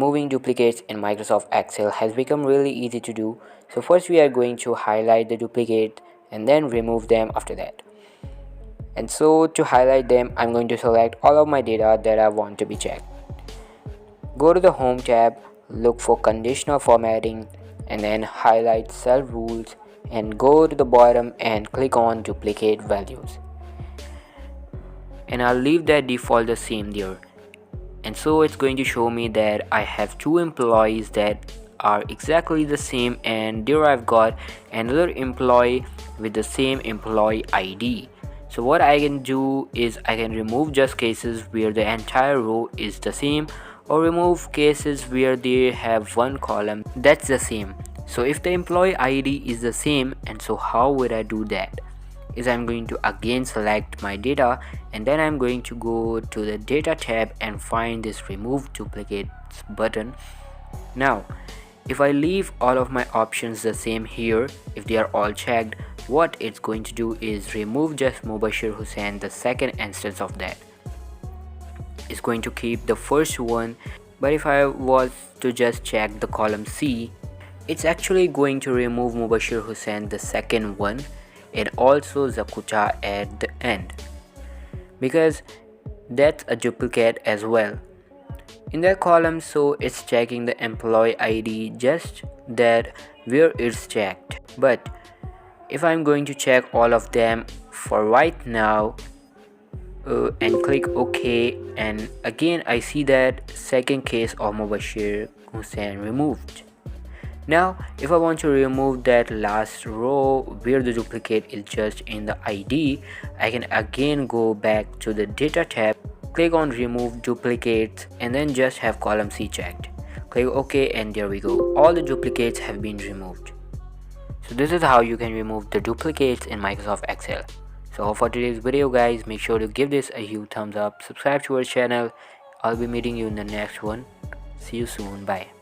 removing duplicates in Microsoft Excel has become really easy to do. So first we are going to highlight the duplicate and then remove them after that. And so to highlight them, I'm going to select all of my data that I want to be checked. Go to the Home tab, look for conditional formatting and then highlight cell rules and go to the bottom and click on duplicate values. And I'll leave that default the same there. And so it's going to show me that I have two employees that are exactly the same, and there I've got another employee with the same employee ID. So what I can do is I can remove just cases where the entire row is the same, or remove cases where they have one column that's the same. So if the employee ID is the same, and so how would I do that? Is I'm going to again select my data and then I'm going to go to the data tab and find this remove duplicates button. Now if I leave all of my options the same here, if they are all checked, what it's going to do is remove just Mubashir Hussain, the second instance of that. It's going to keep the first one, but if I was to just check the column C, it's actually going to remove Mubashir Hussain, the second one, and also Zakuta at the end, because that's a duplicate as well in that column. So it's checking the employee ID, just that where it's checked. But if I'm going to check all of them for right now and click OK, and again I see that second case of Mubashir Hussain removed. Now if I want to remove that last row where the duplicate is just in the ID, I can again go back to the data tab, click on remove duplicates and then just have column C checked. Click OK and there we go, all the duplicates have been removed. So this is how you can remove the duplicates in Microsoft Excel. So for today's video guys, make sure to give this a huge thumbs up, subscribe to our channel. I'll be meeting you in the next one. See you soon, bye.